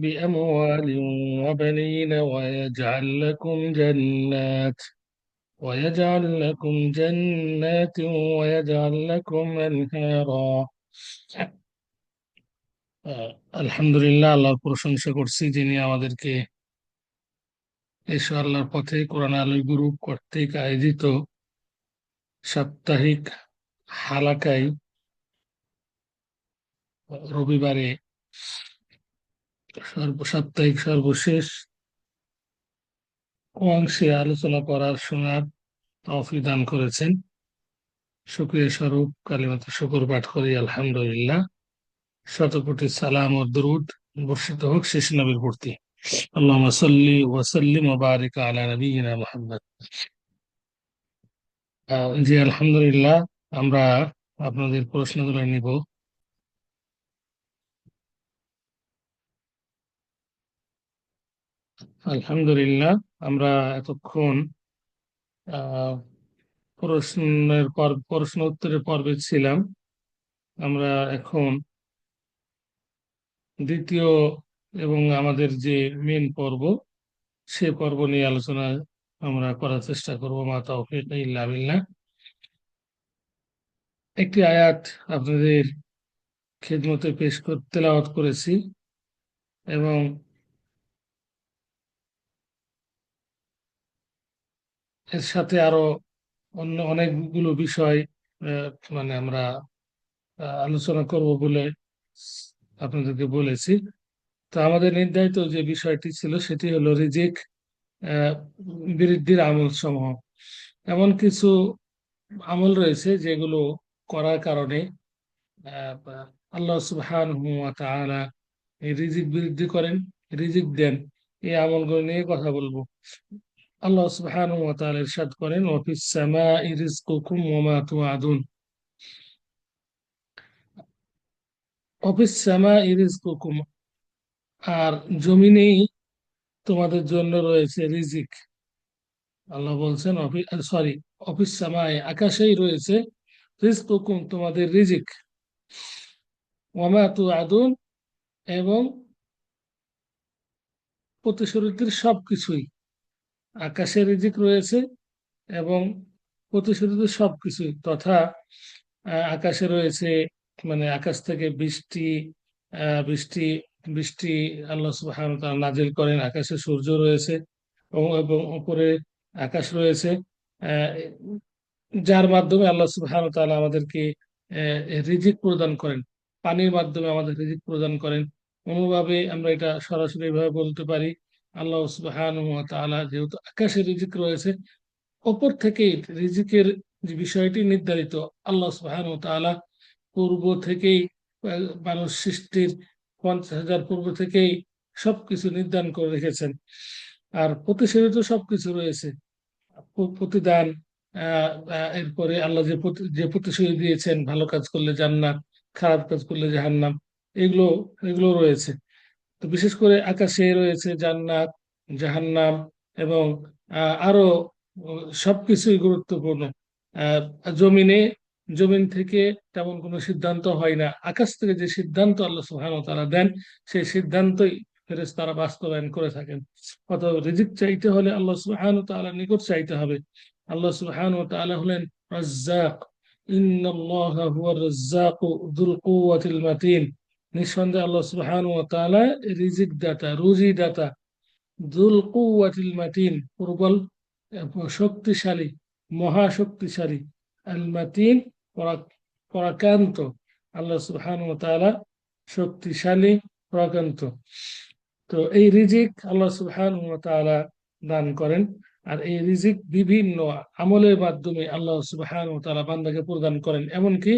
بأموال وبنين ويجعل لكم جنات ويجعل لكم أنهارا। আলহামদুলিল্লাহ, আল্লাহর প্রশংসা করছি যিনি আমাদেরকে ঈশ্বর আল্লাহর পথে কোরআন আলোয় গ্রুপ কর্তৃক আয়োজিত সাপ্তাহিক হালাকায় রবিবারে সাপ্তাহিক সর্বশেষ অংশে আলোচনা করার শোনার তৌফিক দান করেছেন। শুকরিয়া স্বরূপ কালিমাতুশ শুকর পাঠ করি আলহামদুলিল্লাহ। শতকোটি সালাম ও দরুদ বর্ষিত হোক শেষ নবীর প্রতি। আল্লাহুম্মা সাল্লি ওয়া সাল্লিম ওয়া বারিক আলা নাবিয়িনা মুহাম্মদ। জি আলহামদুলিল্লাহ, আমরা আপনাদের প্রশ্নগুলো নিব। আলহামদুলিল্লাহ, আমরা এতক্ষণ আহ প্রশ্ন উত্তরের পর্বে ছিলাম। আমরা এখন দ্বিতীয় এবং আমাদের যে মেন পর্ব, সে পর্ব নিয়ে আলোচনা আমরা করার চেষ্টা করবো। মা তাওফীক ইল্লা বিল্লাহ। একটি আয়াত আপনাদের খেদমতে তেলাওয়াত করেছি এবং এর সাথে আরো অন্য অনেকগুলো বিষয় মানে আমরা আলোচনা করব বলে আপনাদেরকে বলেছি। তো আমাদের নির্ধারিত যে বিষয়টি ছিল সেটি হলো রিজিক বৃদ্ধির আমল সমূহ। এমন কিছু আমল রয়েছে যেগুলো করার কারণে আল্লাহ সুবহানাহু ওয়া তাআলা এই রিজিক বৃদ্ধি করেন, রিজিক দেন। এই আমলগুলো নিয়ে কথা বলবো। আল্লাহ সুবহানাহু ওয়া তাআলা ইরশাদ করেন, ওয়া ফিস সামাই রিজকুকুম ওয়া মা তুআদুন। ওয়া ফিস সামাই রিজকুকুম, আর জমিনেই তোমাদের জন্য রয়েছে রিজিক। আল্লাহ বলছেন অফিস সামাই, আকাশেই রয়েছে রিজকুকুম, তোমাদের রিজিক। ওয়া মা তুআদুন, এবং প্রতিশ্রুতির সবকিছুই। আকাশে রিজিক রয়েছে এবং প্রতিশ্রুতির সবকিছুই, তথা আকাশে রয়েছে, মানে আকাশ থেকে বৃষ্টি, বৃষ্টি বৃষ্টি আল্লাহ সুবহানাহু ওয়া তাআলা নাজিল করেন। আকাশে সূর্য রয়েছে এবং উপরে আকাশ রয়েছে, আহ, যার মাধ্যমে আল্লাহ সুবহানাহু ওয়া তাআলা আমাদেরকে রিজিক প্রদান করেন। পানির মাধ্যমে আমাদের রিজিক প্রদান করেন। অনুভাবে আমরা এটা সরাসরি ভাবে বলতে পারি, আল্লাহ সুবহানাহু ওয়া তাআলা যেহেতু আকাশে রিজিক রয়েছে, অপর থেকেই রিজিকের যে বিষয়টি নির্ধারিত। আল্লাহ সুবহানাহু ওয়া তাআলা পূর্ব থেকেই, মানুষ সৃষ্টির 50,000 পূর্ব থেকেই সবকিছু নির্ধারণ করে রেখেছেন। আর প্রতিশোধিত সবকিছু রয়েছে, প্রতিদান। এরপরে আল্লাহ যে প্রতিশ্রুতি দিয়েছেন, ভালো কাজ করলে জান্নাত, খারাপ কাজ করলে জাহান্নাম, এগুলো এগুলো রয়েছে। তো বিশেষ করে আকাশে রয়েছে জান্নাত, জাহান্নাম, এবং আরো সবকিছুই গুরুত্বপূর্ণ। আহ, জমিনে জমিন থেকে তেমন কোনো সিদ্ধান্ত হয় না, আকাশ থেকে যে সিদ্ধান্ত আল্লাহ সুবহানাহু ওয়া তাআলা দেন, সেই সিদ্ধান্তই ফেরেশতারা বাস্তবায়ন করে থাকেন। অতএব রিজিক চাইতে হলে আল্লাহ সুবহানাহু ওয়া তাআলার নিকট চাইতে হবে। আল্লাহ সুবহানাহু ওয়া তাআলা হলেন রাজ্জাক। ইন্নাল্লাহা হুয়ার রাজ্জাকু যুল কুওয়াতিল মাতিন। নিঃসন্দেহে আল্লাহ সুবহানাহু ওয়া তাআলা রিজিক দাতা, রুজি দাতা। যুল কুওয়াতিল মাতিন, প্রবল, শক্তিশালী, মহাশক্তিশালী। আল মাতিন, পরাক্রান্ত। আল্লাহ সুবহানাহু ওয়া তাআলা শক্তিশালী, পরাক্রান্ত। তো এই রিজিক আল্লাহ সুবহানাহু ওয়া তাআলা দান করেন। আর এই রিজিক বিভিন্ন আমলের মাধ্যমে আল্লাহ সুবহানাহু ওয়া তাআলা বান্দাকে প্রদান করেন। এমনকি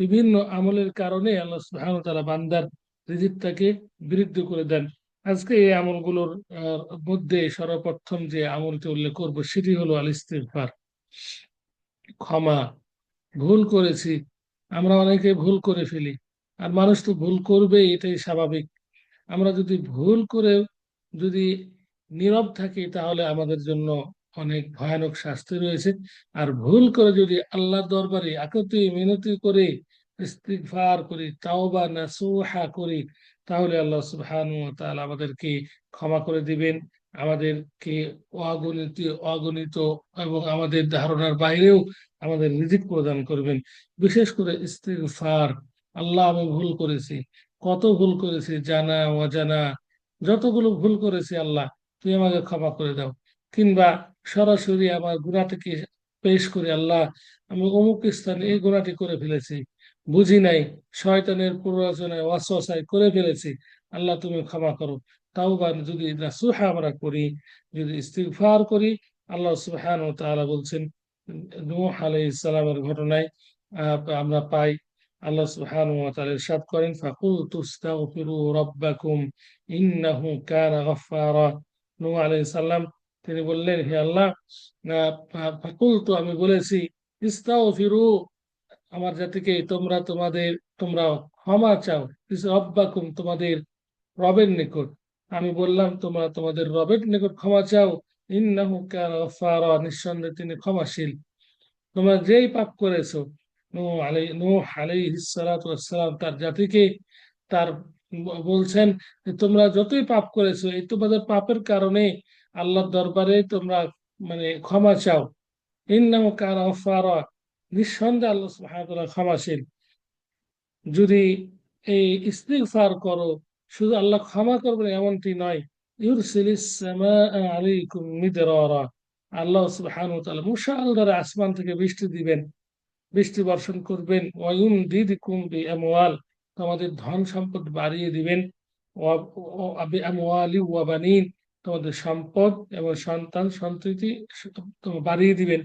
বিভিন্ন আমলের কারণে আল্লাহ সুবহানাহু ওয়া তাআলা বান্দার রিজিকটাকে বৃদ্ধি করে দেন। আজকে এই আমলগুলোর মধ্যে সর্বপ্রথম যে আমলটি উল্লেখ করব সেটি হলো আল ইস্তিগফার, ক্ষমা। ভুল করেছি, আমরা অনেকে ভুল করে ফেলি, আর মানুষ তো ভুল করবে, এটাই স্বাভাবিক। আমরা যদি ভুল করে যদি নীরব থাকি, তাহলে আমাদের জন্য অনেক ভয়ানক শাস্তি রয়েছে। আর ভুল করে যদি আল্লাহর দরবারে আকুতি মিনতি করে ইস্তিগফার করি, তাওবা নাসুহা করি, তাহলে আল্লাহ সুবহানাহু ওয়া তাআলা আমাদেরকে ক্ষমা করে দিবেন, আমাদেরকে অগণিত অগণিত এবং আমাদের ধারণার বাইরেও আমাদের রিজিক প্রদান করবেন। বিশেষ করে ইস্তিগফার, আল্লাহ আমি ভুল করেছি, কত ভুল করেছি, জানা অজানা, যতগুলো ভুল করেছি আল্লাহ তুমি আমাকে ক্ষমা করে দাও। কিংবা সরাসরি আমার গুনাহটাকে পেশ করে, আল্লাহ আমি অমুক স্থানে এই গুনাহটি করে ফেলেছি, বুঝি নাই, শয়তানের প্ররোচনায় ওয়াসওয়াসায় করে ফেলেছি, আল্লাহ তুমি ক্ষমা করো। তাওবা যদি নাসুহা আমরা করি, যদি ইস্তিগফার করি, আল্লাহ সুবহানাহু ওয়া তাআলা বলছেন নূহ আলাইহিস সালামের ঘটনায় আমরা পাই, আল্লাহ সুবহানাহু ওয়া তাআলা ইরশাদ করেন ফাকুলতু ইস্তাগফিরু রাব্বাকুম ইন্নাহু কানা গাফফারা। নূহ আলাইহিস সালাম তিনি বললেন, হে আল্লাহ, ফাকুলতু আমি বলেছি, ইস্তাগফিরু আমার জাতিকে তোমরা ক্ষমা চাও, রব্বাকুম তোমাদের রবের নিকট। আমি বললাম তোমরা তোমাদের রবের নিকট ক্ষমা চাও, ইন্নাহু কানা গাফফারা নিঃসন্দেহে তিনি ক্ষমাশীল। তোমরা যেই পাপ করেছো, নূহ আলাইহিস সালাতু ওয়াস সালাম তার জাতিকে তার বলছেন যে তোমরা যতই পাপ করেছো, এই তোমাদের পাপের কারণে আল্লাহর দরবারে তোমরা ক্ষমা চাও। ইন্নাহু কানা গাফফারা নিঃসন্দেহে আল্লাহ সুবহানাহু ওয়া তাআলা ক্ষমাশীল। যদি এই ইস্তিগফার করো, শুধু আল্লাহ ক্ষমা করবেন এমনটি নয়, ইউরসিলিস সামাআ আলাইকুম মিদরারা, আল্লাহ সুবহানাহু ওয়া তাআলা মুষাআল্লাহ আসমান থেকে বৃষ্টি দিবেন, বৃষ্টি বর্ষণ করবেন, ওয়ায়ুমদিদকুম বিআমওয়াল তোমাদের ধন সম্পদ বাড়িয়ে দিবেন, বিআমওয়ালি ওয়া বানিন তোমাদের সম্পদ এবং সন্তান সন্ততি বাড়িয়ে দিবেন,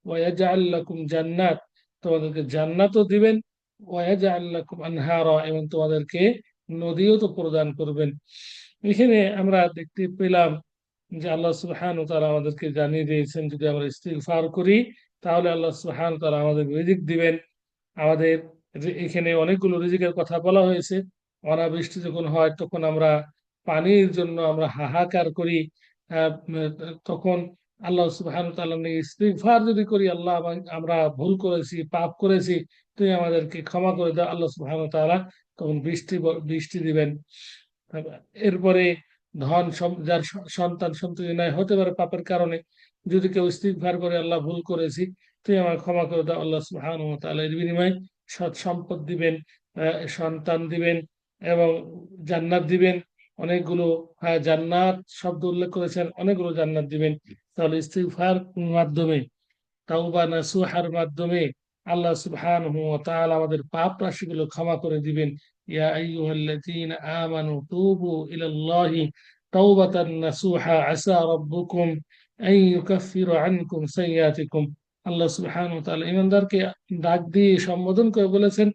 ওয়ায়াজআল লাকুম জান্নাত তোমাদেরকে জান্নাতও দিবেন, ওয়ায়াজআল লাকুম আনহারা এবং তোমাদেরকে নদীও তো প্রদান করবেন। এখানে আমরা দেখতে পেলাম যে আল্লাহ সুবহানাহু ওয়া তাআলা আমাদেরকে জানিয়ে দিয়েছেন যদি আমরা ইস্তিগফার করি তাহলে আল্লাহ সুবহানাহু ওয়া তাআলা আমাদের রিজিক দিবেন। আমাদের এখানে অনেকগুলো রিজিকের কথা বলা হয়েছে। অনাবৃষ্টি যখন হয় তখন আমরা পানির জন্য আমরা হাহাকার করি, তখন আল্লাহ সুবহানাহু ওয়া তাআলার নিকট ইস্তিগফার যদি করি, আল্লাহ আমরা ভুল করেছি, পাপ করেছি, তুমি আমাদেরকে ক্ষমা করে দাও, আল্লাহ সুবহানাহু ওয়া তাআলা তখন বৃষ্টি দিবেন। এরপরে যার সন্তান সন্ততি নাই, হতে পারে পাপের কারণে, যদি কেউ ইস্তিগফার করে আল্লাহ ভুল করেছি তুই আমার ক্ষমা করে দাও, আল্লাহ সুবহানাহু ওয়া তাআলা এর বিনিময়ে সৎ সম্পদ দিবেন, সন্তান দিবেন এবং জান্নাত দিবেন। অনেকগুলো জান্নাত শব্দ উল্লেখ করেছেন, অনেকগুলো জান্নাত দিবেন। তাহলে ইস্তিগফার মাধ্যমে, তাওবা নাসুহার মাধ্যমে আল্লাহ সুবহানাহু ওয়া তাআলা আমাদের পাপ রাশিগুলো ক্ষমা করে দিবেন। ইয়া আইয়ুহাল্লাযীনা আমানু তুবু ইলাল্লাহি তাওবাতান নাসুহা আসা রাব্বুকুম আন ইউকাফফিরা আনকুম সাইয়্যাতিকুম। আল্লাহ সুবহানাহু ওয়া তাআলা ঈমানদারকে ডাক দিয়ে সম্বোধন করে বলেছেন,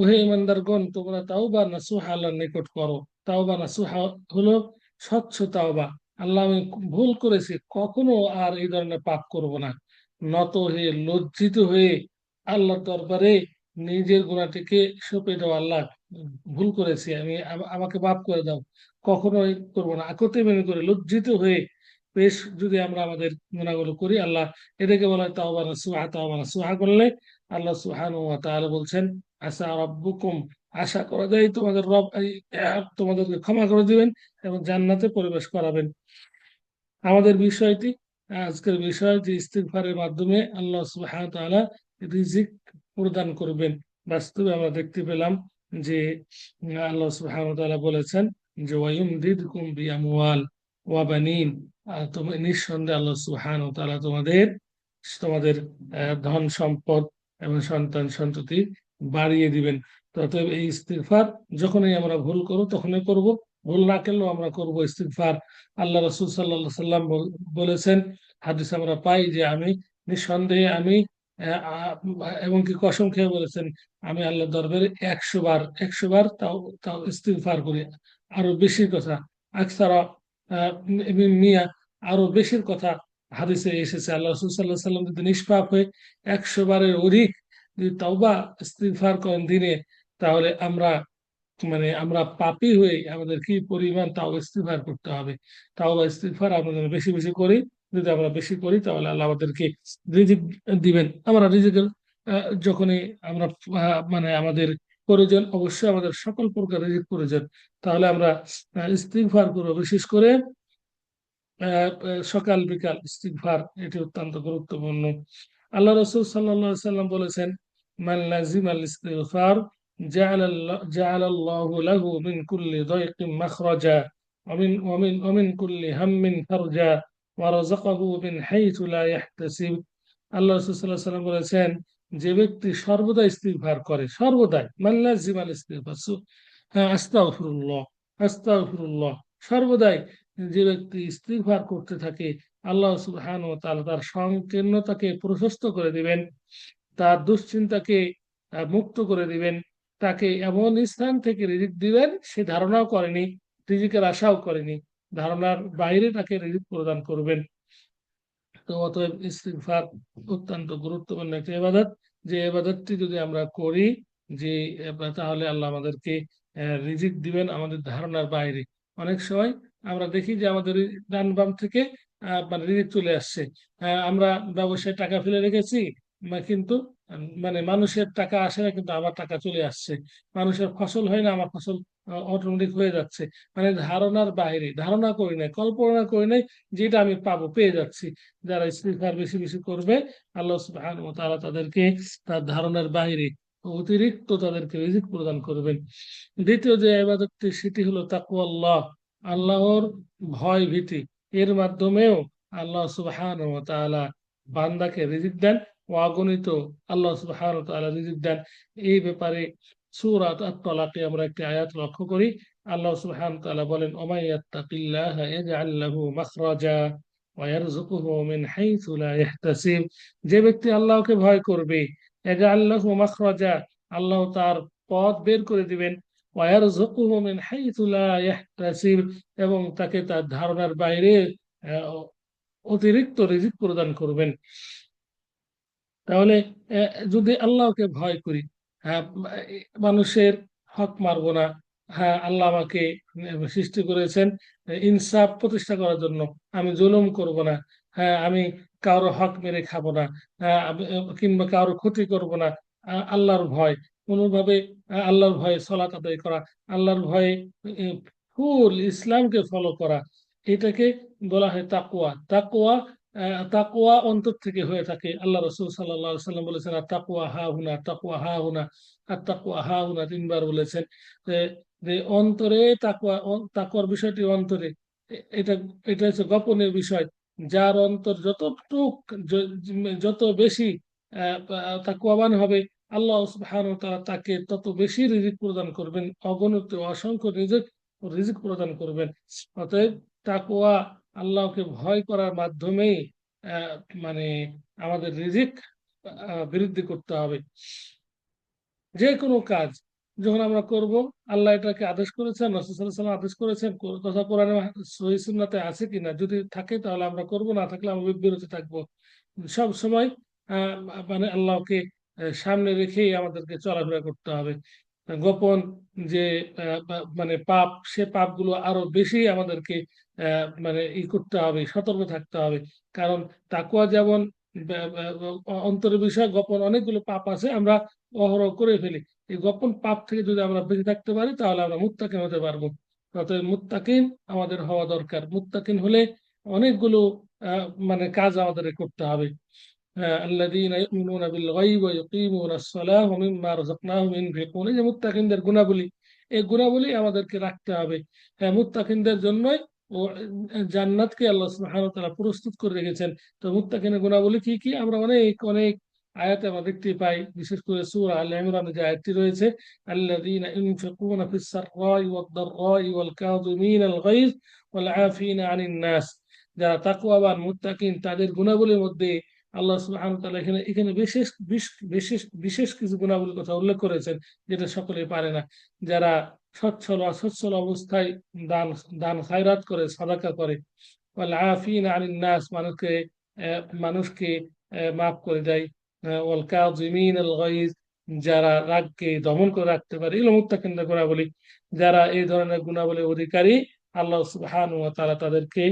ওহে ইমানদারগণ তোমরা তাওবা নাসুহা আল্লাহর নিকট করো। তাওবা নাসুহা হলো স্বচ্ছ তাওবা, আল্লাহ আমি ভুল করেছি, কখনো আর এই ধরনের পাপ করব না। নত হয়ে লজ্জিত হয়ে আল্লাহর দরবারে নিজের গুনাহটিকে সঁপে দাও, আল্লাহ ভুল করেছি আমি, আমাকে মাফ করে দাও, কখনোই করবো না, আকতে মেনে করে লজ্জিত হয়ে বেশ যদি আমরা আমাদের গুনাহগুলো করি, আল্লাহ এটাকে বলা হয় তাওবা নাসুহা। তাওবা নাসুহা করলে আল্লাহ সুবহানাহু ওয়া তাআলা বলছেন আসা রাব্বুকুম, আশা করা যায় তোমাদের রব তোমাদেরকে ক্ষমা করে দিবেন এবং জান্নাতে প্রবেশ করাবেন। আমাদের বিষয়টি, আজকের বিষয় যে ইস্তিগফারের মাধ্যমে আল্লাহ সুবহানাহু ওয়া তাআলা রিজিক প্রদান করবেন। বাস্তবে আমরা দেখতে পেলাম যে আল্লাহ সুবহানাহু ওয়া তাআলা বলেছেন যে ওয়ায়ুমদিদকুম বিআমওয়াল ওয়া বানিন, তুমি নিঃসন্দেহে আল্লাহ সুবহানাহু ওয়া তাআলা তোমাদের তোমাদের ধন সম্পদ এবং সন্তান সন্ততি বাড়িয়ে দিবেন। অতএব এই ইস্তিগফার যখনই আমরা ভুল করব তখনই করব, ভুল না করলেও আমরা করব ইস্তিগফার। আল্লাহ রাসূল সাল্লাল্লাহু আলাইহি সাল্লাম বলেছেন, হাদিস আমরা পাই যে আমি নিঃসন্দেহে আমি এবং কি কসম খেয়ে বলেছেন আমি আল্লাহর দরবারে 100 বার 100 বার তাও তাও ইস্তিগফার করি, আরো বেশির কথা, আকসারা মিয়া, আরো বেশির কথা হাদিসে এসেছে। আল্লাহ রাসূল সাল্লাল্লাহু আলাইহি সাল্লাম যদি নিষ্পাপ হয়ে 100 বারের অধিক যদি তাওবা ইস্তিগফার করেন দিনে, তাহলে আমরা পাপী হয়ে আমাদের কি পরিমাণ তাও ইস্তিগফার করতে হবে। তাও ইস্তিগফার আমরা যেন বেশি বেশি করি, যদি আমরা বেশি করি তাহলে আল্লাহ আমাদেরকে রিজিক দিবেন। আমরা রিজিকের যখনই আমরা আমাদের প্রয়োজন, অবশ্যই আমাদের সকল প্রকার রিজিক প্রয়োজন। তাহলে আমরা ইস্তিগফার করবো, বিশেষ করে সকাল বিকাল ইস্তিগফার, এটি অত্যন্ত গুরুত্বপূর্ণ। আল্লাহ রাসূল সাল্লাল্লাহু আলাইহি সাল্লাম বলেছেন, মান লাজিমাল ইস্তিগফার জাআলাল্লাহু লাহু মিন কুল্লি দায়কিন মাখরাজা ওয়া মিন কুল্লি হাম্মিন ফারজা ওয়া রাযাকাহু মিন হাইথু লা ইয়াহতাসিব। আল্লাহ রাসূল সাল্লাল্লাহু আলাইহি সাল্লাম বলেছেন, যে ব্যক্তি সর্বদা ইস্তিগফার করে, সর্বদাই, মান লাজিমাল ইস্তিগফার, হ্যাঁ, আস্তাগফিরুল্লাহ, আস্তাগফিরুল্লাহ, সর্বদাই যে ব্যক্তি ইস্তিগফার করতে থাকে, আল্লাহ সুবহানাহু ওয়া তাআলা তার সংকীর্ণতাকে প্রশস্ত করে দিবেন, তার দুশ্চিন্তাকে মুক্ত করে দিবেন, তাকে এমন স্থান থেকে রিজিক দিবেন সে ধারণাও করেনি, রিজিকের আশাও করেনি, ধারণার বাইরে তাকে রিজিক প্রদান করবেন। তো অতএব ইস্তিগফার অত্যন্ত গুরুত্বপূর্ণ একটি ইবাদত, যে ইবাদতটি যদি আমরা করি, যে তাহলে আল্লাহ আমাদেরকে রিজিক দিবেন আমাদের ধারণার বাইরে। অনেক সময় আমরা দেখি যে আমাদের এই ডান বাম থেকে মানে রিজিক চলে আসছে। আমরা ব্যবসায় টাকা ফেলে রেখেছি, কিন্তু মানে মানুষের টাকা আসে না, কিন্তু আমার টাকা চলে আসছে। মানুষের ফসল হয় না, আমার ফসল অটোমেটিক হয়ে যাচ্ছে। মানে ধারণার বাইরে, ধারণা করি নাই, কল্পনা করি নাই, যেটা আমি পাবো পেয়ে যাচ্ছি। যারা ইস্তিগফার বেশি বেশি করবে, আল্লাহ সুবহানাহু ওয়া তাআলা তাদেরকে তার ধারণার বাইরে অতিরিক্ত তাদেরকে রিজিক প্রদান করবেন। দ্বিতীয় যে ইবাদতটি, সেটি হলো তাকওয়াল্লাহ, আল্লাহর ভয় ভীতি। এর মাধ্যমেও আল্লাহ সুবহানাহু ওয়া তাআলা বান্দাকে রিজিক দেন, অগণিত আল্লাহ সুবহানাহু ওয়া তাআলা রিজিক দেন। এই ব্যাপারে সূরা আত-তালাকে আমরা একটি আয়াত লক্ষ্য করি। আল্লাহ সুবহানাহু ওয়া তাআলা বলেন, ওমাই ইয়াত্তাকিল্লাহা ইয়াজআল লাহু মাখরাজা ওয়ায়ারযুকুহু মিন হাইথু লা ইয়াহতাসিব। যে ব্যক্তি আল্লাহকে ভয় করবে, ইয়াজআল লাহু মাখরাজা, আল্লাহ তার পথ বের করে দিবেন, ওয়ায়ারযুকুহু মিন হাইথু লা ইয়াহতাসিব, এবং তাকে তার ধারণার বাইরে আহ, অতিরিক্ত রিজিক প্রদান করবেন। তাহলে যদি আল্লাহকে ভয় করি, হ্যাঁ, মানুষের হক মারবো না, হ্যাঁ, আল্লাহ আমাকে সৃষ্টি করেছেন ইনসাফ প্রতিষ্ঠা করার জন্য, আমি জুলুম করব না, হ্যাঁ, আমি কারো হক মেরে খাবো না, কিংবা কারো ক্ষতি করব না, আল্লাহর ভয়, কোনোভাবে আল্লাহর ভয়ে সলাত আদায় করা, আল্লাহর ভয়ে ফুল ইসলামকে ফলো করা, এটাকে বলা হয় তাকওয়া। তাকওয়া তাকওয়া অন্তর থেকে হয়ে থাকে। আল্লাহ রসুল সাল্লাল্লাহু আলাইহি সাল্লাম বলেছেন, আর তাকওয়া হা হুনা, তাকওয়া হা হুনা, আর তাকওয়া হা হুনা, তিনবার বলেছেন। যে যে অন্তরে তাকওয়া, তাকওয়ার বিষয়টি অন্তরে, এটা এটা হচ্ছে গোপনের বিষয়। যার অন্তর যতটুক যত বেশি তাকওয়াবান হবে, আল্লাহ সুবহানাহু ওয়া তাআলা তাকে তত বেশি রিজিক প্রদান করবেন, অগণিত অসংখ্য রিজিক রিজিক প্রদান করবেন। অতএব তাকওয়া, আল্লাহকে ভয় করার মাধ্যমেই আহ, মানে আমাদের রিজিক বৃদ্ধি করতে হবে। যে কোনো কাজ যখন আমরা করব, আল্লাহ এটাকে আদেশ করেছেন, রাসূল সাল্লাল্লাহু আলাইহি ওয়াসাল্লাম আদেশ করেছেন, তথা কোরআনে সহিহ সুন্নাতে আছে কিনা, যদি থাকে তাহলে আমরা করব, না থাকলে আমরা বিরত থাকবো। সব সময় আহ, মানে আল্লাহকে সামনে রেখেই আমাদেরকে চলাফেরা করতে হবে। গোপন যে মানে পাপ, সে পাপগুলো আরো বেশি আমাদেরকে মানে করতে হবে, সতর্ক থাকতে হবে। কারণ তাকওয়া যেমন অন্তরের বিষয়, গোপন অনেকগুলো পাপ আছে আমরা অহরহ করে ফেলি। এই গোপন পাপ থেকে যদি আমরা বেঁচে থাকতে পারি, তাহলে আমরা মুত্তাকিন হতে পারবো। অতএব মুত্তাকিন আমাদের হওয়া দরকার। মুত্তাকিন হলে অনেকগুলো মানে কাজ আমাদের করতে হবে। الذين يؤمنون بالغيب ويقيمون الصلاة ومما رزقناهم ينفقون, এই যে মুত্তাকিনদের গুণাবলী, এই গুণাবলী আমাদেরকে রাখতে হবে। হ্যাঁ, মুত্তাকিনদের জন্যই ও জান্নাতকে আল্লাহ সুবহানাহু ওয়া তাআলা প্রস্তুত করে রেখেছেন। তো মুত্তাকিনের গুণাবলী কি কি আমরা অনেক অনেক আয়াতে আমরা দেখতে পাই, বিশেষ করে সূরা আল ইমরানে যে আয়াতটি রয়েছে, আল্লাযীনা ইউনফিকুনা ফিস সাররাই ওয়াদ দাররাই ওয়াল কাযিমিনাল গায়জ ওয়াল আফিনা আনিন নাস। যারা তাকওয়াবান মুত্তাকিন, তাদের গুণাবলীর মধ্যে আল্লাহ সুবহানাহু ওয়া তাআলা এখানে এখানে বিশেষ বিশেষ বিশেষ কিছু গুণাবলীর কথা উল্লেখ করেছেন, যেটা সকলে পারে না। যারা সচ্ছল অসচ্ছল অবস্থায় দান দান খায়রাত করে, সাদাকা করে, ওয়াল আফিনা আনিন নাস, মানুষকে মাফ করে দেয়, ওয়াল কাযিমিনাল গায়জ, যারা রাগকে দমন করে রাখতে পারে, এগুলো মুত্তাকিনদের গুণাবলী। যারা এই ধরনের গুণাবলীর অধিকারী, আল্লাহ সুবহানাহু ওয়া তাআলা তাদেরকে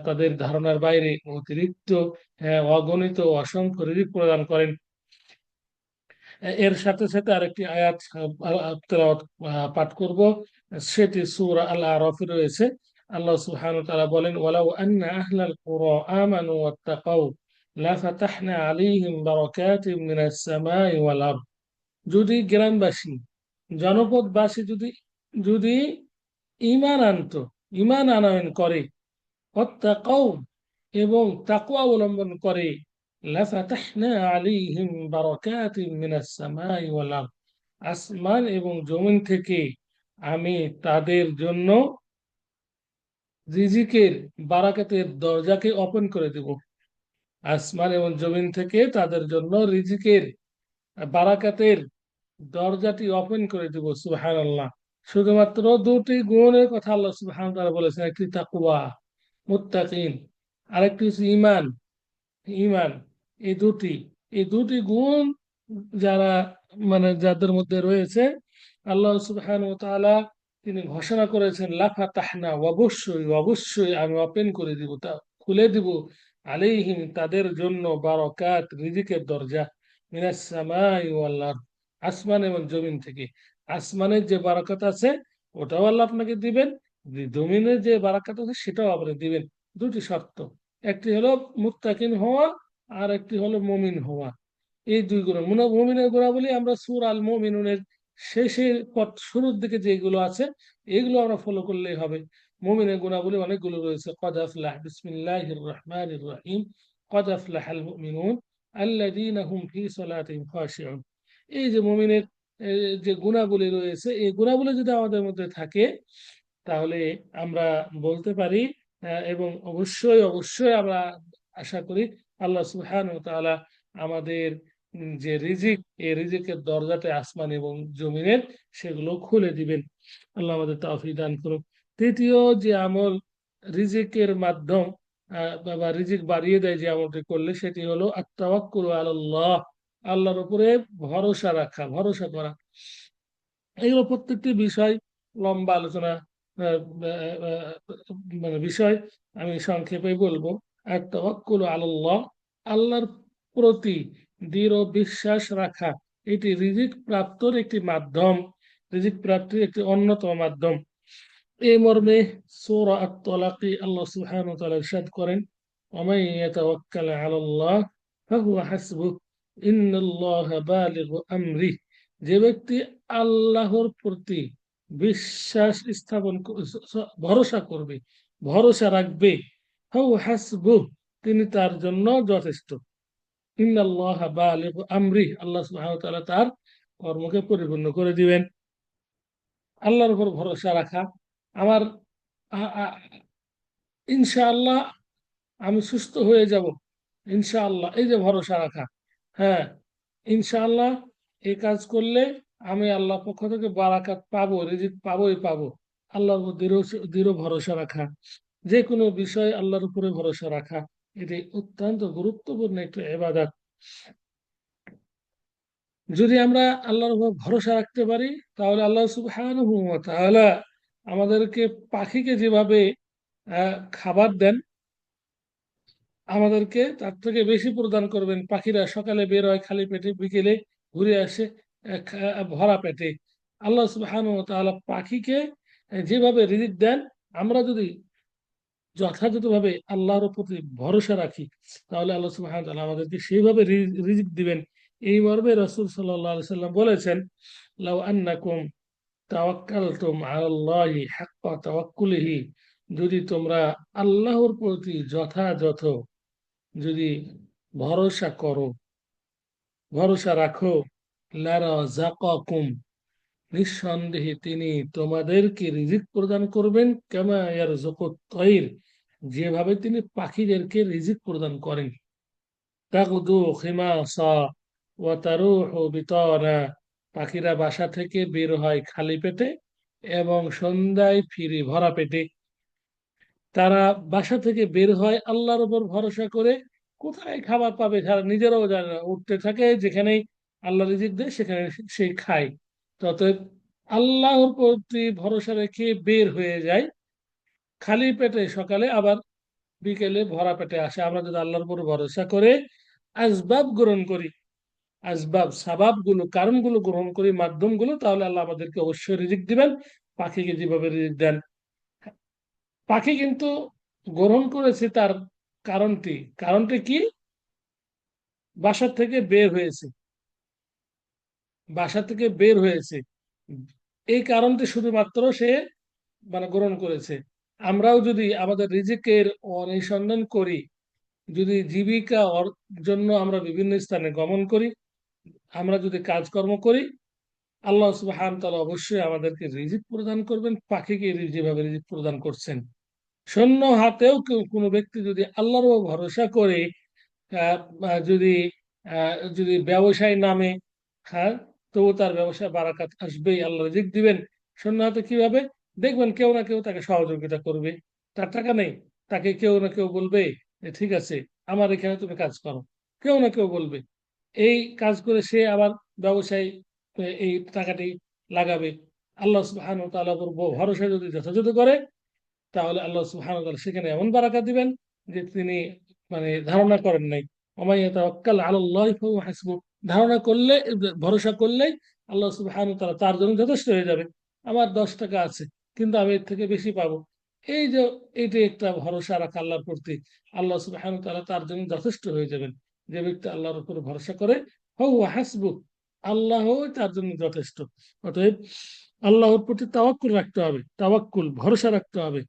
তাদের ধারণার বাইরে অতিরিক্ত অগণিত অসংখ্য রিজিক প্রদান করেন। এর সাথে সাথে আরেকটি আয়াত তেলাওয়াত পাঠ করব, সেটি সূরা আল আরাফে রয়েছে। আল্লাহ সুবহানাহু ওয়া তাআলা বলেন, ওয়ালাউ আন্না আহলাল কুরা আমানু ওয়াত্তাকাউ লাফাতাহনা আলাইহিম বারাকাতিম মিনাস সামাই ওয়াল আরদ। যদি গ্রামবাসী, জনপদবাসী যদি যদি ঈমান আনতো, ঈমান আনয়ন করে, ওয়াত্তাকাউ এবং তাকওয়া অবলম্বন করে, লাফাতাহনা আলাইহিম বারাকাতিম মিনাস সামাই ওয়াল আরদ, আসমান এবং জমিন থেকে আমি তাদের জন্য রিজিকের বারাকাতের দরজাকে ওপেন করে দেব। আসমান এবং জমিন থেকে তাদের জন্য রিজিকের বারাকাতের দরজাটি ওপেন করে দেব। সুবহানাল্লাহ। শুধুমাত্র দুটি গুণের কথা আল্লাহ সুবহানাহু ওয়া তাআলা বলেছেন, একটি তাকওয়া, মুত্তাকিন, আরেকটি হচ্ছে ঈমান। ঈমান, এই দুটি এই দুটি গুণ যারা মানে যাদের মধ্যে রয়েছে, আল্লাহ সুবহানাহু ওয়া তাআলা তিনি ঘোষণা করেছেন, লাফাতাহনা, অবশ্যই অবশ্যই আমি ওপেন করে দিব, তা খুলে দিব, আলাইহিম তাদের জন্য, বারাকাত রিজিকের দরজা, মিনাস সামাই ওয়াল আরদ আসমান এবং জমিন থেকে। আসমানের যে বারাকাত আছে ওটাও আল্লাহ আপনাকে দিবেন, জমিনের যে বারাকাত আছে সেটাও আপনি দিবেন। দুটি শর্ত, একটি হলো মুত্তাকিন হওয়া, আর একটি হলো মুমিন হওয়া। এই দুই গুণ, মুমিনের গুণাবলী আমরা সূরা আল মুমিনুনের শেষের পথ শুরুর দিকে যেগুলো আছে এগুলো আমরা ফলো করলেই হবে। মুমিনের গুণাবলী অনেকগুলো রয়েছে। কদ আফলাহ, বিসমিল্লাহির রহমানির রহিম, কদ আফলাহাল মুমিনুন আল্লাযীনা হুম ফি সালাতিহিম খাশিউন। এই যে মুমিনের যে গুণাবলী রয়েছে, এই গুণাবলী যদি আমাদের মধ্যে থাকে তাহলে আমরা বলতে পারি, এবং অবশ্যই অবশ্যই আমরা আশা করি আল্লাহ সুবহানাহু ওয়া তাআলা আমাদের যে রিজিক, এই রিজিকের দরজাটা আসমান এবং জমিনের, সেগুলো খুলে দিবেন। আল্লাহ আমাদের তৌফিক দান করুন। তৃতীয় যে আমল রিজিকের মাধ্যম, বা রিজিক বাড়িয়ে দেয় যে আমলটি করলে, সেটি হলো আত-তাওয়াক্কুলু আলাল্লাহ, আল্লাহর উপরে ভরসা রাখা, ভরসা করা। এইগুলো প্রত্যেকটি বিষয় লম্বা আলোচনা, আহ, আহ, মানে বিষয় আমি সংক্ষেপে বলবো। আর তাওয়াক্কুল আলাল্লাহ, আল্লাহর প্রতি দৃঢ় বিশ্বাস রাখা, এটি রিজিক প্রাপ্তর একটি মাধ্যম, রিজিক প্রাপ্তির একটি অন্যতম মাধ্যম। এই মর্মে সূরা আত-তালাকে আল্লাহ সুবহানাহু ওয়া তাআলা ইরশাদ করেন, ওয়ামান ইয়াতাওয়াক্কাল আলাল্লাহ ফাহুয়া হাসবুহ ইন্নাল্লাহা বালিগু আমরিহ। যে ব্যক্তি আল্লাহর প্রতি বিশ্বাস স্থাপন ভরসা করবে, ভরসা রাখবে, ফাহুয়া হাসবুহ, তিনি তার জন্য যথেষ্ট। ইন্নাল্লাহা বালিগু আমরিহ, আল্লাহ সুবহানাহু ওয়া তাআলা তার কর্মকে পরিপূর্ণ করে দিবেন। আল্লাহর উপর ভরসা রাখা, আমার ইনশাআল্লাহ আমি সুস্থ হয়ে যাব, ইনশাআল্লাহ, এই যে ভরসা রাখা। হ্যাঁ, ইনশাআল্লাহ এই কাজ করলে আমি আল্লাহর পক্ষ থেকে বারাকাত পাবো, রিজিক পাবোই পাবো। আল্লাহর উপর দৃঢ় দৃঢ় ভরসা রাখা, যে কোনো বিষয় আল্লাহর উপরে ভরসা রাখা, এটি অত্যন্ত গুরুত্বপূর্ণ একটি ইবাদত। যদি আমরা আল্লাহর উপর ভরসা রাখতে পারি, তাহলে আল্লাহ সুবহানাহু ওয়া তাআলা আমাদেরকে পাখিকে যেভাবে খাবার দেন, আমাদেরকে তার থেকে বেশি প্রদান করবেন। পাখিরা সকালে বের হয় খালি পেটে, বিকেলে ঘুরে আসে ভরা পেটে। আল্লাহ সুবহানাহু ওয়া তাআলা পাখিকে যেভাবে রিজিক দেন, আমরা যদি যথাযথভাবে আল্লাহর প্রতি ভরসা রাখি, তাহলে আল্লাহ সুবহানাহু ওয়া তাআলা আমাদেরকে সেইভাবে রিজিক দিবেন। এই মর্মে রাসূল সাল্লাল্লাহু আলাইহি সাল্লাম বলেছেন, লাউ আন্নাকুম তাওয়াক্কালতুম আলাল্লাহি হাক্কা তাওয়াক্কুলিহি, যদি তোমরা আল্লাহর প্রতি যথাযথ যদি ভরসা করো, ভরসা রাখো, লারাযাকাকুম, নিঃসন্দেহে তিনি তোমাদেরকে রিজিক প্রদান করবেন, কামা ইয়ারযুকুত তায়র, যেভাবে তিনি পাখিদেরকে রিজিক প্রদান করেন। তাগদু খিমাসা ওয়া তারুহু বিতানা, পাখিরা বাসা থেকে বের হয় খালি পেটে এবং সন্ধ্যায় ফিরে ভরা পেটে। তারা বাসা থেকে বের হয় আল্লাহর উপর ভরসা করে, কোথায় খাবার পাবে তারা নিজেরাও জানে না, উঠতে থাকে যেখানেই আল্লাহ রিজিক দেয় সেখানে সেই খায়। অতএব আল্লাহর প্রতি ভরসা রেখে বের হয়ে যায় খালি পেটে সকালে, আবার বিকেলে ভরা পেটে আসে। আমরা যদি আল্লাহর উপর ভরসা করে আসবাব গ্রহণ করি, আসবাব সাবাব গুলো কারণগুলো গ্রহণ করি, মাধ্যমগুলো, তাহলে আল্লাহ আমাদেরকে অবশ্যই রিজিক দিবেন। পাখিকে যেভাবে রিজিক দেন, পাখি কিন্তু গ্রহণ করেছে তার কারণটি। কারণটি কি? বাসা থেকে বের হয়েছে, বাসা থেকে বের হয়েছে, এই কারণটি শুধুমাত্র সে মানে গ্রহণ করেছে। আমরাও যদি আমাদের রিজিকের অনুসন্ধান করি, যদি জীবিকা জন্য আমরা বিভিন্ন স্থানে গমন করি, আমরা যদি কাজকর্ম করি, আল্লাহ সুবহান তাআলা অবশ্যই আমাদেরকে রিজিক প্রদান করবেন, পাখিকে যেভাবে রিজিক প্রদান করছেন। শূন্য হাতেও কোনো ব্যক্তি যদি আল্লাহর উপর ভরসা করে যদি যদি ব্যবসায় নামে, হ্যাঁ, তবু তার ব্যবসায় বারাকাত আসবেই, আল্লাহ রিজিক দিবেন। শূন্য হাতে কিভাবে? দেখবেন কেউ না কেউ তাকে সহযোগিতা করবে। তার টাকা নেই, তাকে কেউ না কেউ বলবে যে, ঠিক আছে, আমার এখানে তুমি কাজ করো। কেউ না কেউ বলবে, এই কাজ করে সে আবার ব্যবসায় এই টাকাটি লাগাবে। আল্লাহ সুবহানাহু ওয়া তাআলার উপর ভরসা যদি যথাযথ করে, তাহলে আল্লাহ সুবহানাহু ওয়া তাআলা সেখানে এমন বারাকা দিবেন যে তিনি মানে ধারণা করেন নাই। ওমাই ইয়াতাওয়াক্কাল আলাল্লাহি ফাহুয়া হাসবুহ। ধারণা করলে, ভরসা করলেই আল্লাহ সুবহানাহু ওয়া তাআলা তার জন্য যথেষ্ট হয়ে যাবে। আমার 10 টাকা আছে, কিন্তু আমি এর থেকে বেশি পাবো। এই যে এইটা একটা ভরসা রাখা আল্লাহর প্রতি, আল্লাহ সুবহানাহু ওয়া তাআলা তার জন্য যথেষ্ট হয়ে যাবেন। যে ব্যক্তি আল্লাহর উপর ভরসা করে, ফাহুয়া হাসবুহ, আল্লাহ তার জন্য যথেষ্ট। অতএব আল্লাহর প্রতি তাওয়াক্কুল রাখতে হবে, তাওয়াক্কুল ভরসা রাখতে হবে।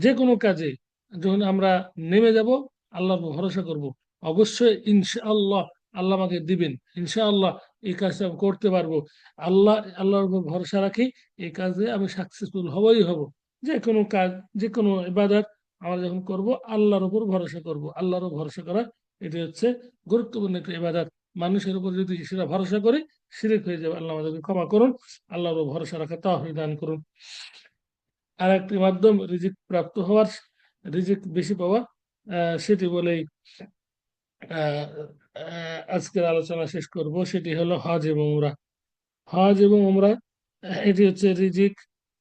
যে কোনো কাজে যখন আমরা নেমে যাব, আল্লাহর উপর ভরসা করব, অবশ্যই ইনশাআল্লাহ আল্লাহ আমাকে দিবেন, ইনশাআল্লাহ এই কাজটা আমি করতে পারবো। আল্লাহর উপর ভরসা রাখি, এই কাজে আমি সাকসেসফুল হবই হব। যে কোনো কাজ, যে কোনো ইবাদত আমরা যখন করব, আল্লাহর উপর ভরসা করব। আল্লাহর উপর ভরসা করা, এটি হচ্ছে গুরুত্বপূর্ণ একটা ইবাদত। মানুষের উপর যদি সেটা ভরসা করি, শিরক হয়ে যাবে। আল্লাহ আমাদেরকে ক্ষমা করুন, আল্লাহর উপর ভরসা রাখা তৌফিক দান করুন। আর একটি মাধ্যম রিজিক প্রাপ্ত হওয়ার, রিজিক বেশি পাওয়া, সেটি বলেই আহ, আজকের আলোচনা শেষ করব। সেটি হলো হজ এবং উমরা। হজ এবং উমরা, এটি হচ্ছে রিজিক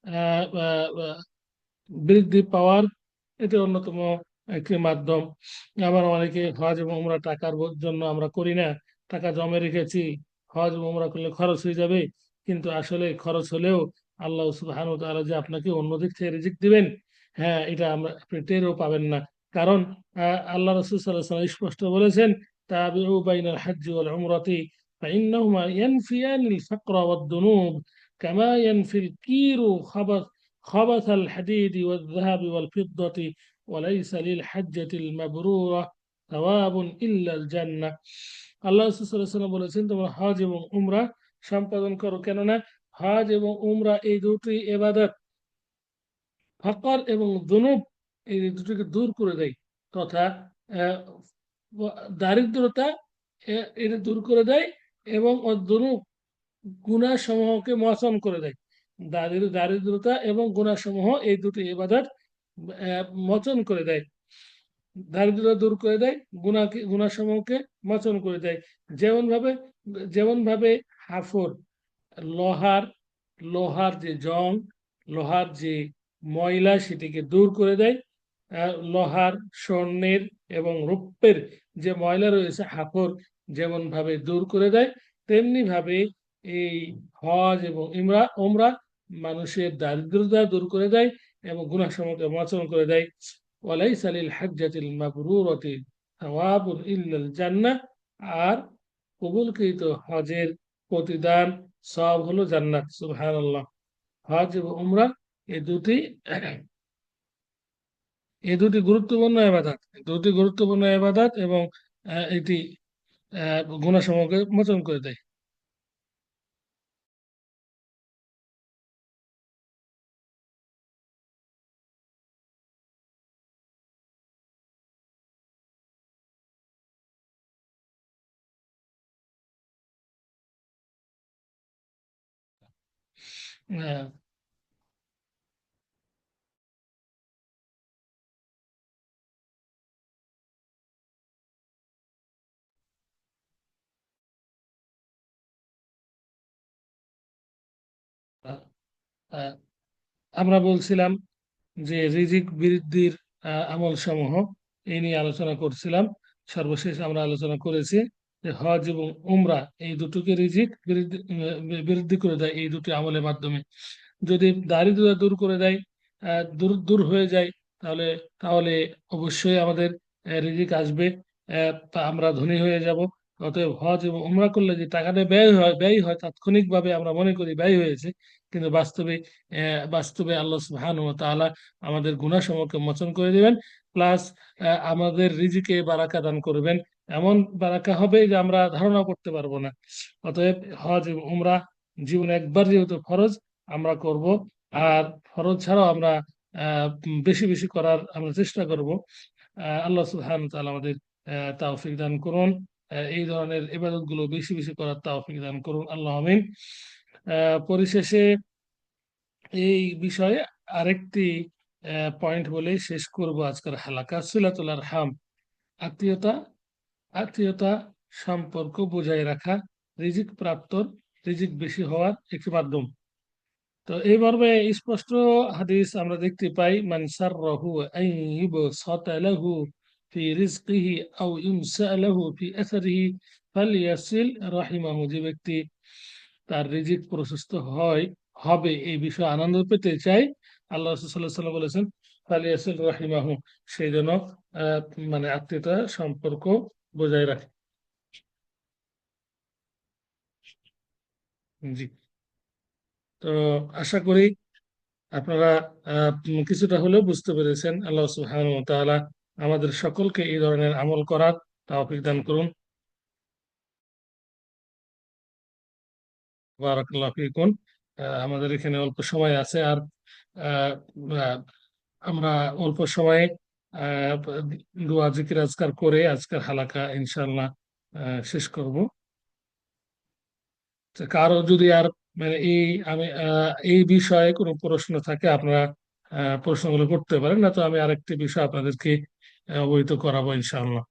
আহ, আহ, আহ, বৃদ্ধি পাওয়ার এটি অন্যতম একটি মাধ্যম। আবার অনেকে হজ এবং উমরা টাকার জন্য আমরা করি না, টাকা জমে রেখেছি, হজ এবং উমরা করলে খরচ হয়ে যাবে। কিন্তু আসলে খরচ হলেও আল্লাহ সুবহানাহু ওয়া তাআলা যে আপনাকে অন্য দিক থেকে রিজিক দিবেন, হ্যাঁ, এটা আমরা আপনি টেরও পাবেন না। কারণ আল্লাহ রাসূল সাল্লাল্লাহু আলাইহি ওয়াসাল্লাম স্পষ্ট বলেছেন, তাবিউ বাইনাল হজ্জি ওয়াল উমরাতি ফাইন্নাহুমা ইয়ানফিয়ানিল ফাকরা ওয়াদ দুনুব কামা ইয়ানফিল কিরু خبث الحديد والذهب والفضة وليس للحجة المبرورة ثواب إلا الجنة। আল্লাহ রাসূল সাল্লাল্লাহু আলাইহি ওয়াসাল্লাম বলেছেন, তোমরা হজ এবং উমরা সম্পাদন করো, কেননা হজ এবং উমরা এই দুটি ইবাদত ফাকর এবং যুনুব এই দুটিকে দূর করে দেয়, তথা আহ, দারিদ্রতা এটা দূর করে দেয়, এবং যুনুব গুনাহ সমূহকে মোচন করে দেয়। দারিদ্রতা এবং গুনাহ সমূহ এই দুটি ইবাদত মোচন করে দেয়। দারিদ্রতা দূর করে দেয়, গুনাহ সমূহকে মোচন করে দেয়। যেমন ভাবে, যেমন ভাবে হাফর, লোহার লোহার যে জং, লোহার যে ময়লা সেটিকে দূর করে দেয়। লোহার, স্বর্ণের এবং রৌপ্যের যে ময়লা রয়েছে, হাফর যেমন ভাবে দূর করে দেয়, তেমনি ভাবে এই হজ এবং ওমরা মানুষের দারিদ্রতা দূর করে দেয় এবং গুনাহ সমূহকে মোচন করে দেয়। ওয়ালাইসা লিল হাজ্জাতিল মাবরুরাতি সাওয়াবুন ইল্লাল জান্নাহ। আর কবুলকৃত হজের প্রতিদান সব হলো জান্নাত। সুবহানাল্লাহ। হজ এবং উমরা এই দুটি, এই দুটি গুরুত্বপূর্ণ ইবাদত, দুটি গুরুত্বপূর্ণ ইবাদত, এবং এটি গুনাহ সমূহকে মোচন করে দেয়। আহ, আহ, আমরা বলছিলাম যে রিজিক বৃদ্ধির আমল সমূহ, এই নিয়ে আলোচনা করছিলাম। সর্বশেষ আমরা আলোচনা করেছি যে হজ এবং উমরা এই দুটোকে রিজিক বৃদ্ধি বৃদ্ধি করে দেয় এই দুটি আমলের মাধ্যমে। যদি দারিদ্রতা দূর করে দেয়, দূর দূর হয়ে যায়, তাহলে তাহলে অবশ্যই আমাদের রিজিক আসবে, তা আমরা ধনী হয়ে যাব। অতএব হজ এবং উমরা করলে যে টাকাটা ব্যয় হয় তাৎক্ষণিকভাবে আমরা মনে করি ব্যয় হয়েছে, কিন্তু বাস্তবে আল্লাহ সুবহানাহু ওয়া তাআলা আমাদের গুনাহসমূহকে মোচন করে দিবেন, প্লাস আমাদের রিজিকে বারাকা দান করবেন। এমন বারাকা হবে যে আমরা ধারণা করতে পারবো না। অতএব হজ এবং উমরা জীবনে একবার যেহেতু ফরজ, আমরা করব। আর ফরজ ছাড়াও আমরা বেশি বেশি করার আমরা চেষ্টা করব। আল্লাহ সুবহানাহু ওয়া তাআলা আমাদের তৌফিক দান করুন, এই ধরনের ইবাদত গুলো বেশি বেশি করার তৌফিক দান করুন, আল্লাহ আমিন। পরিশেষে এই বিষয়ে আরেকটি পয়েন্ট বলে শেষ করব আজকের হালাকা, সিলাতুল আরহাম, আত্মীয়তা আত্মীয়তা সম্পর্ক বজায় রাখা রিজিক প্রাপ্তর, রিজিক বেশি হওয়ার একটি মাধ্যম। তো এই মর্মে স্পষ্ট হাদিস আমরা দেখতে পাই, মান সাররাহু আন ইউবসাতা লাহু ফি রিজকিহি আও ইউনসা লাহু ফি আসারিহি ফালইয়াসিল রাহিমাহু। যে ব্যক্তি তার রিজিক প্রশস্ত হবে এই বিষয়ে আনন্দ পেতে চাই, আল্লাহ রাসূল সাল্লাল্লাহু আলাইহি ওয়াসাল্লাম বলেছেন ফালইয়াসিল রাহিমাহু, সেই জন্য আহ, মানে আত্মীয়তা সম্পর্ক বজায় রাখে। জি। তো আশা করি আপনারা কিছুটা হলেও বুঝতে পেরেছেন। আল্লাহ সুবহানাহু ওয়া তাআলা আমাদের সকলকে এই ধরনের আমল করার তৌফিক দান করুন। বারাকাল্লাহু ফিকুম। আমাদের এখানে অল্প সময় আছে, আর আহ, আহ, আমরা অল্প সময়ে আহ, দোয়া জিকির আজকার করে আজকের হালাকা ইনশাআল্লাহ শেষ করব। তো কারো যদি আর মানে এই বিষয়ে কোনো প্রশ্ন থাকে, আপনারা প্রশ্নগুলো করতে পারেন, না তো আমি আরেকটি বিষয় আপনাদেরকে অবহিত করাবো ইনশাআল্লাহ।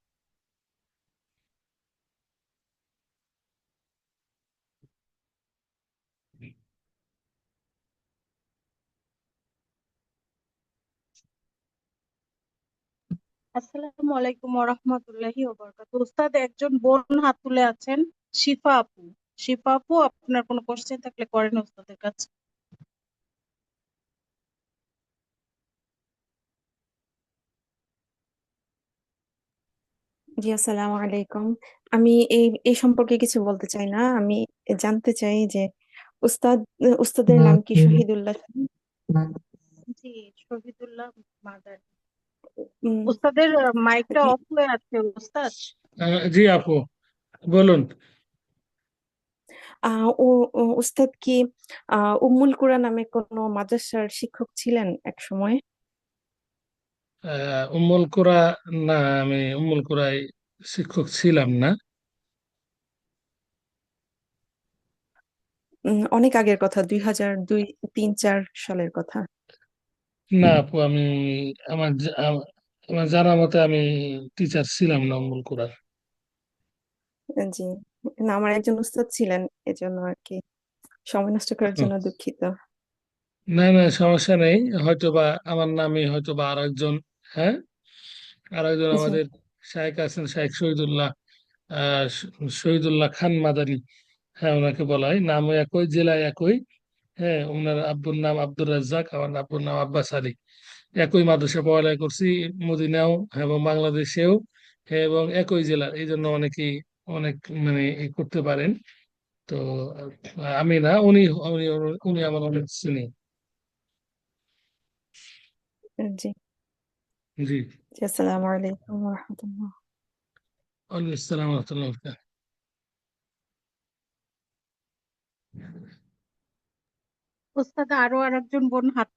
আসসালামু আলাইকুম ওয়া রাহমাতুল্লাহি ওয়া বারাকাতুহু। উস্তাদ, একজন বোন হাত তুলে আছেন, শিফা আপু। শিফা আপু, আপনার কোনো কোশ্চেন থাকলে করেন উস্তাদের কাছে। জি, আসসালামু আলাইকুম। আমি এই এই সম্পর্কে কিছু বলতে চাই না। আমি জানতে চাই যে উস্তাদ উস্তাদের নাম কি? শহীদুল্লাহ। জি, শহীদুল্লাহ মাদার। উম, উস্তাদের মাইকটা অফ হয়ে আছে উস্তাদ। জি আপু, বলুন। উস্তাদ কি উম্মুল কুরা নামে কোনো মাদ্রাসার শিক্ষক ছিলেন এক সময়? উম্মুল কুরা? না, আমি উম্মুল কুরায় শিক্ষক ছিলাম না। অনেক আগের কথা, 2002, 2003, 2004 সালের কথা। না আপু, আমার আমার জানা মতে আমি টিচার ছিলাম না উম্মুল কুরার। জি, না, আমার একজন উস্তাদ ছিলেন, এজন্য আর কি। সময় নষ্ট করার জন্য দুঃখিত। না না, সমস্যা নেই। হয়তো বা আমার নামে হয়তো বা আরেকজন, হ্যাঁ, আরেকজন জি, আমাদের শায়েখ আছেন, শায়েখ শহীদুল্লাহ, শহীদুল্লাহ খান মাদানী। হ্যাঁ, ওনাকে বলা হয়, নামও একই, জেলায় একই। হ্যাঁ, ওনার আব্বুর নাম আব্দুর রাজ্জাক, আমার আব্বুর নাম আব্বাস আলী। একই মাদ্রাসা পড়ালেখা করছি, মদিনাও এবং বাংলাদেশেও। হ্যাঁ, এবং একই জেলার, এই জন্য অনেকেই অনেক মানে করতে পারেন। তো আমি না, উনি উনি উনি আমার অনেক চিনি। জি, জি। জি, আসসালামু আলাইকুম ওয়া রাহমাতুল্লাহ। ওয়ালাইকুম আসসালাম ওয়া রাহমাতুল্লাহি ওয়া বারাকাতুহু। উস্তাদ, আরো আরেকজন বোন হাত